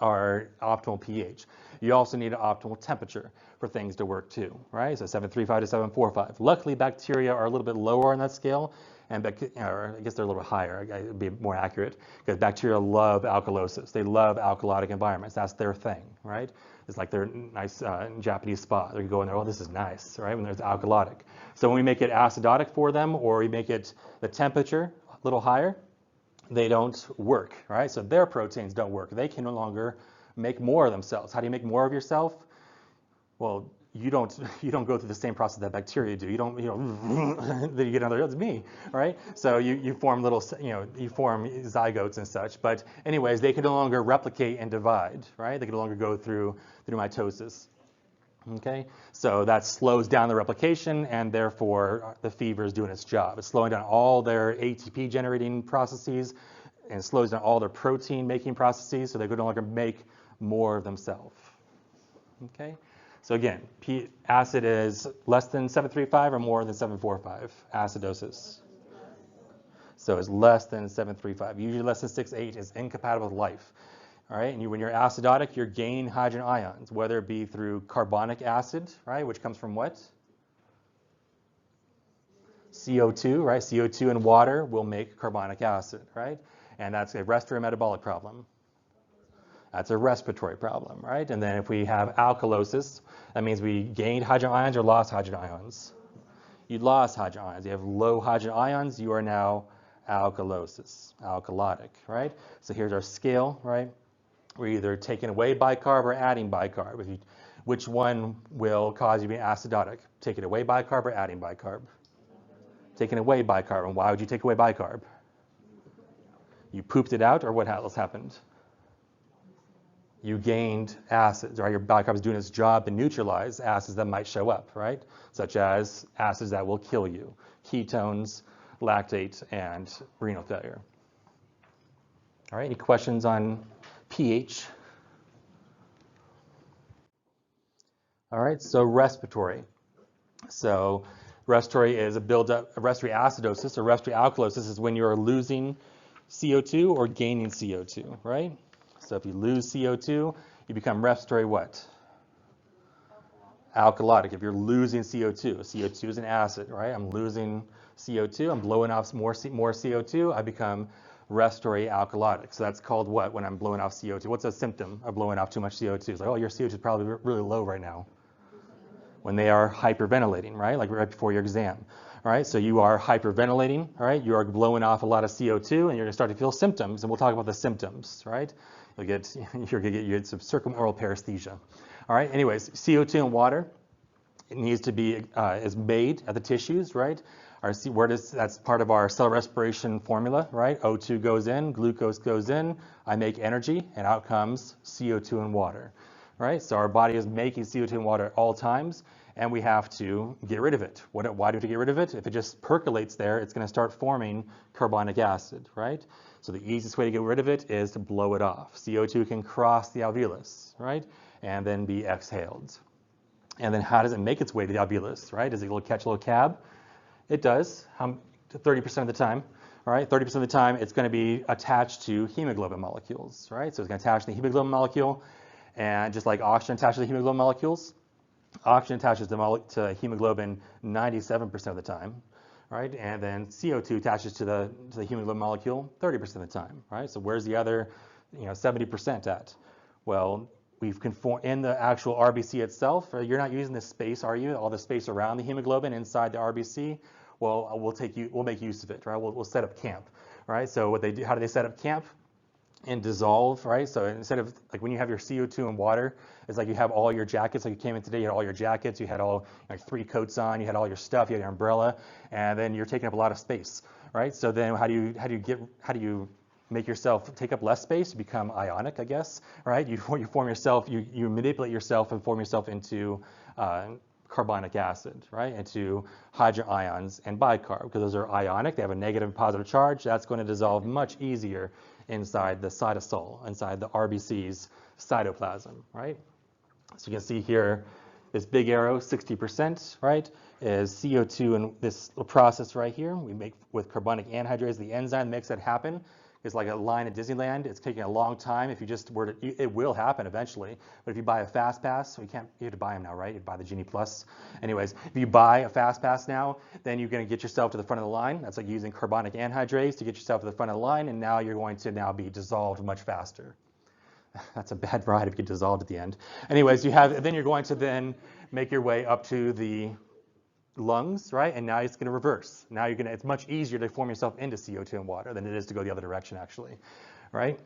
our optimal pH. You also need an optimal temperature for things to work too, right? So 735 to 745. Luckily, bacteria are a little bit lower on that scale, and or I guess they're a little bit higher. It'd be more accurate, because bacteria love alkalosis. They love alkalotic environments. That's their thing, right? It's like their nice Japanese spa. They go in there, oh, this is nice, right? When there's alkalotic. So when we make it acidotic for them, or we make it the temperature a little higher, they don't work, right? So their proteins don't work. They can no longer make more of themselves. How do you make more of yourself? Well, you don't go through the same process that bacteria do. You don't, then you get another, it's me, right? So you form little, you form zygotes and such. But anyways, they can no longer replicate and divide, right? They can no longer go through mitosis. Okay, so that slows down the replication, and therefore the fever is doing its job. It's slowing down all their ATP generating processes, and slows down all their protein making processes, so they can no longer make more of themselves. Okay, so again, acid is less than 735 or more than 745 acidosis. So it's less than 735. Usually less than 6.8 is incompatible with life. All right, and when you're acidotic, you're gaining hydrogen ions, whether it be through carbonic acid, right, which comes from what? CO2, right? CO2 and water will make carbonic acid, right? And that's a respiratory metabolic problem. That's a respiratory problem, right? And then if we have alkalosis, that means we gained hydrogen ions or lost hydrogen ions. You lost hydrogen ions. You have low hydrogen ions, you are now alkalotic, right? So here's our scale, right? We're either taking away bicarb or adding bicarb. Which one will cause you to be acidotic? Taking away bicarb or adding bicarb? Taking away bicarb. And why would you take away bicarb? You pooped it out, or what else happened? You gained acids, right? Your bicarb is doing its job to neutralize acids that might show up, right? Such as acids that will kill you, ketones, lactate, and renal failure. All right, any questions on pH? All right, so respiratory. So respiratory is a buildup, respiratory acidosis or respiratory alkalosis is when you're losing CO2 or gaining CO2, right? So if you lose CO2, you become respiratory what? Alkalotic. If you're losing CO2, CO2 is an acid, right? I'm losing CO2, I'm blowing off more CO2, I become respiratory alkalotic. So that's called what when I'm blowing off CO2? What's a symptom of blowing off too much CO2? It's like, oh, your CO2 is probably really low right now. When they are hyperventilating, right? Like right before your exam. All right, so you are hyperventilating, all right? You are blowing off a lot of CO2 and you're going to start to feel symptoms, and we'll talk about the symptoms, right? You're going to get some circumoral paresthesia. All right, anyways, CO2 and water, it needs to be, is made at the tissues, right? That's part of our cell respiration formula, right? O2 goes in, glucose goes in, I make energy, and out comes CO2 and water, right? So our body is making CO2 and water at all times, and we have to get rid of it. Why do we have to get rid of it? If it just percolates there, it's going to start forming carbonic acid, right? So the easiest way to get rid of it is to blow it off. CO2 can cross the alveolus, right? And then be exhaled. And then how does it make its way to the alveolus, right? Does it catch a little cab? It does, 30% of the time, all right? 30% of the time, it's going to be attached to hemoglobin molecules, right? So it's going to attach to the hemoglobin molecule, and just like oxygen attaches to the hemoglobin molecules, oxygen attaches to hemoglobin 97% of the time, right? And then CO2 attaches to the hemoglobin molecule 30% of the time, right? So where's the other, 70% at? Well, we've conformed in the actual RBC itself. You're not using the space, are you? All the space around the hemoglobin inside the RBC. Well, we'll make use of it, right? We'll set up camp, right? So what they do, how do they set up camp? And dissolve, right? So instead of like when you have your CO2 and water, it's like you have all your jackets. Like you came in today, you had all your jackets, you had all like 3 coats on, you had all your stuff, you had your umbrella, and then you're taking up a lot of space, right? So then how do you make yourself take up less space? You become ionic, I guess, right? You form yourself, you manipulate yourself and form yourself into carbonic acid, right? Into hydrogen ions and bicarb, because those are ionic. They have a negative and positive charge. That's going to dissolve much easier inside the cytosol, inside the RBC's cytoplasm, right? So you can see here, this big arrow, 60%, right, is CO2 in this process right here. We make with carbonic anhydrase, the enzyme makes that happen, It's like a line at Disneyland. It's taking a long time. If you just were to, it will happen eventually. But if you buy a fast pass, you have to buy them now, right? You buy the Genie Plus. Anyways, if you buy a fast pass now, then you're going to get yourself to the front of the line. That's like using carbonic anhydrase to get yourself to the front of the line, and now you're going to now be dissolved much faster. That's a bad ride if you get dissolved at the end. Anyways, then you're going to then make your way up to the lungs, right? And now it's going to reverse. Now it's much easier to form yourself into CO2 and water than it is to go the other direction, actually, right?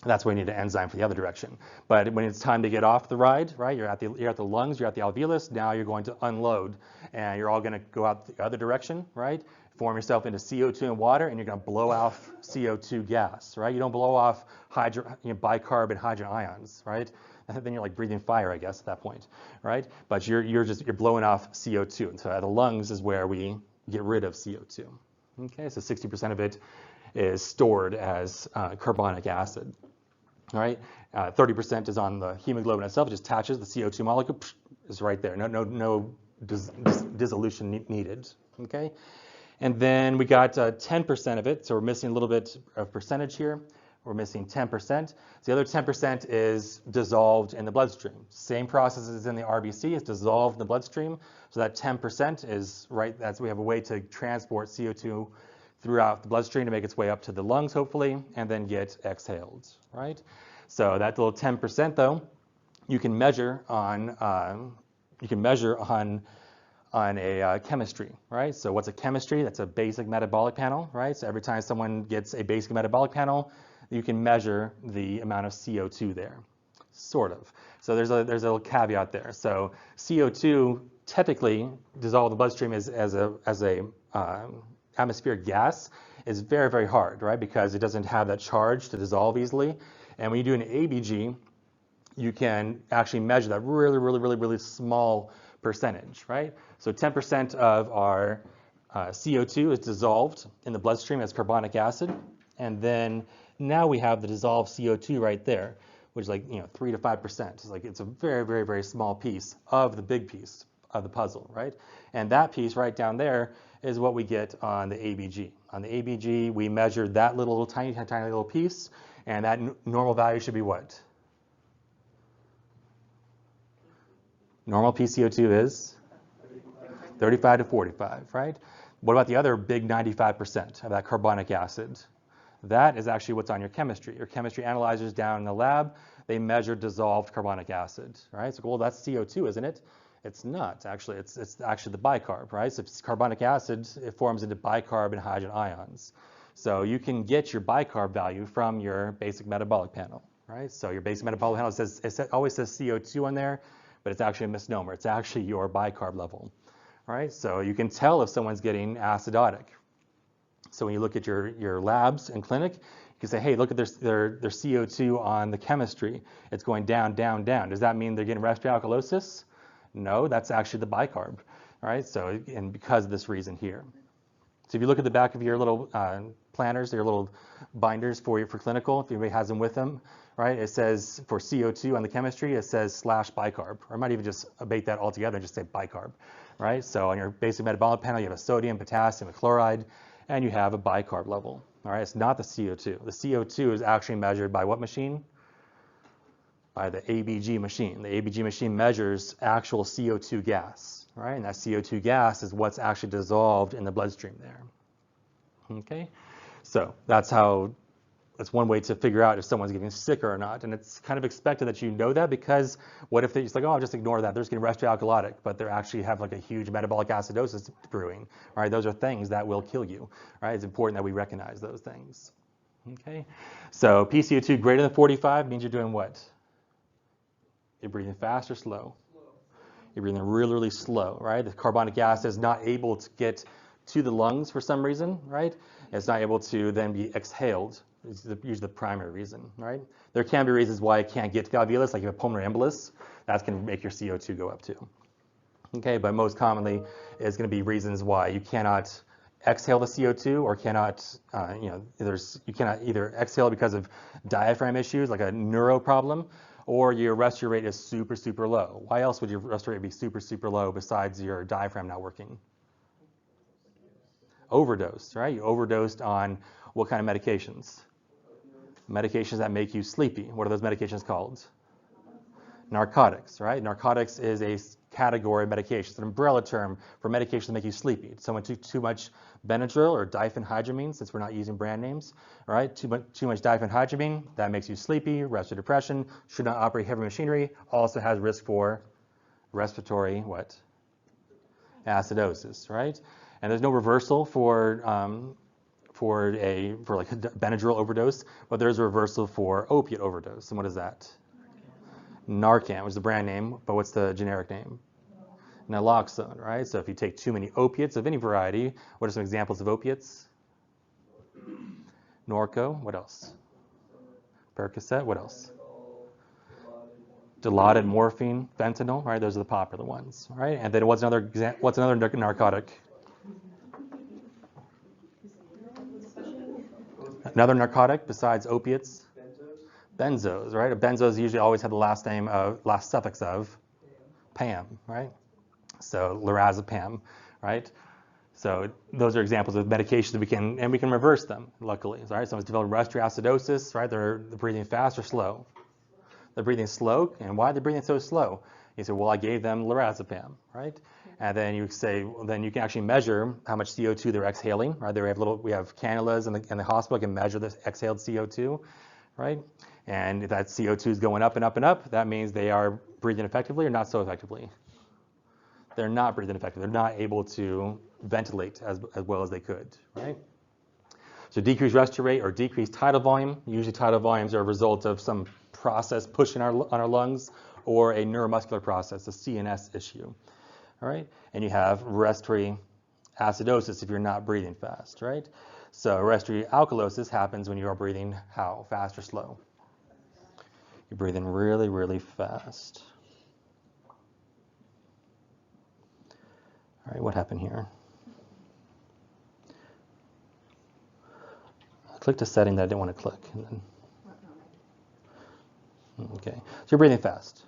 That's why you need an enzyme for the other direction. But when it's time to get off the ride, right? You're at the lungs, you're at the alveolus. Now you're going to unload, and you're all going to go out the other direction, right? Form yourself into CO2 and water, and you're going to blow off CO2 gas, right? You don't blow off bicarb and hydrogen ions, right? Then you're like breathing fire, I guess, at that point, right? But you're blowing off CO2, and so the lungs is where we get rid of CO2. Okay, so 60% of it is stored as carbonic acid. All right, 30% is on the hemoglobin itself. It just attaches the CO2 molecule, is right there. No dissolution needed. Okay, and then we got 10% of it, so we're missing a little bit of percentage here. We're missing 10%. So the other 10% is dissolved in the bloodstream. Same process as in the RBC, it's dissolved in the bloodstream. So that 10% is right, we have a way to transport CO2 throughout the bloodstream to make its way up to the lungs, hopefully, and then get exhaled, right? So that little 10%, though, you can measure on a chemistry, right? So what's a chemistry? That's a basic metabolic panel, right? So every time someone gets a basic metabolic panel, you can measure the amount of CO2 there, sort of. So there's a little caveat there. So CO2 typically dissolved in the bloodstream as a atmospheric gas is very, very hard, right? Because it doesn't have that charge to dissolve easily. And when you do an ABG, you can actually measure that really small percentage, right? So 10% of our CO2 is dissolved in the bloodstream as carbonic acid, and then now we have the dissolved CO2 right there, which is like 3 to 5%. It's a very small piece of the big piece of the puzzle, right? And that piece right down there is what we get on the ABG. On the ABG, we measured that little tiny little piece, and that normal value should be what? Normal pCO2 is 35 to 45, right? What about the other big 95% of that carbonic acid? That is actually what's on your chemistry. Your chemistry analyzers down in the lab, they measure dissolved carbonic acid, right? So, well, that's CO2, isn't it? It's not, actually. It's actually the bicarb, right? So if it's carbonic acid, it forms into bicarb and hydrogen ions. So you can get your bicarb value from your basic metabolic panel, right? So your basic metabolic panel always says CO2 on there, but it's actually a misnomer. It's actually your bicarb level, right? So you can tell if someone's getting acidotic. So when you look at your labs in clinic, you can say, hey, look at their CO2 on the chemistry. It's going down. Does that mean they're getting respiratory alkalosis? No, that's actually the bicarb, right? So, and because of this reason here. So if you look at the back of your little planners, your little binders for clinical, if anybody has them with them, right? It says for CO2 on the chemistry, it says /bicarb, or I might even just abate that altogether and just say bicarb, right? So on your basic metabolic panel, you have a sodium, potassium, a chloride, and you have a bicarb level, all right? It's not the CO2. The CO2 is actually measured by what machine? By the ABG machine. The ABG machine measures actual CO2 gas, right? And that CO2 gas is what's actually dissolved in the bloodstream there. Okay, so that's one way to figure out if someone's getting sicker or not. And it's kind of expected that you know that, because what if they're just like, oh, I'll just ignore that. They're just getting respiratory alkalotic, but they actually have like a huge metabolic acidosis brewing. All right, those are things that will kill you. Right, it's important that we recognize those things. Okay, so pCO2 greater than 45 means you're doing what? You're breathing fast or slow? You're breathing really slow, right? The carbonic acid is not able to get to the lungs for some reason, right? It's not able to then be exhaled. It's usually the primary reason, right? There can be reasons why it can't get to the alveolus, like you have pulmonary embolus. That can make your CO2 go up too. Okay, but most commonly it's going to be reasons why you cannot exhale the CO2, or cannot, you cannot either exhale because of diaphragm issues, like a neuro problem, or your respiratory rate is super low. Why else would your respiratory rate be super low besides your diaphragm not working? Overdosed, right? You overdosed on what kind of medications? Medications that make you sleepy. What are those medications called? Narcotics, right? Narcotics is a category of medication. It's an umbrella term for medications that make you sleepy. Someone took too much Benadryl or diphenhydramine, since we're not using brand names, all right? Too much diphenhydramine, that makes you sleepy, respiratory depression, should not operate heavy machinery, also has risk for respiratory, what? Acidosis, right? And there's no reversal for like a Benadryl overdose, but there's a reversal for opiate overdose. And what is that? Narcan, which is the brand name, but what's the generic name? Naloxone, right? So if you take too many opiates of any variety, what are some examples of opiates? Norco, what else? Percocet, what else? Dilaudid, morphine, fentanyl, right? Those are the popular ones, right? And then what's another narcotic? Another narcotic besides opiates? Benzos, right? Benzos usually always have the last suffix of Pam, right? So lorazepam, right? So those are examples of medications we can reverse them, luckily, right? Someone's developed respiratory acidosis, right? They're breathing fast or slow? They're breathing slow, and why are they breathing so slow? You say, well, I gave them lorazepam, right? And then you say, well, then you can actually measure how much CO2 they're exhaling, right? We have cannulas in the hospital can measure this exhaled CO2, right? And if that CO2 is going up and up and up, that means they are breathing effectively or not so effectively. They're not breathing effectively. They're not able to ventilate as well as they could, right? So decreased respiratory rate or decreased tidal volume. Usually tidal volumes are a result of some process pushing on our lungs or a neuromuscular process, a CNS issue, all right? And you have respiratory acidosis if you're not breathing fast, right? So respiratory alkalosis happens when you are breathing how? Fast or slow? You're breathing really, really fast. All right, what happened here? I clicked a setting that I didn't want to click. And then... Okay, so you're breathing fast.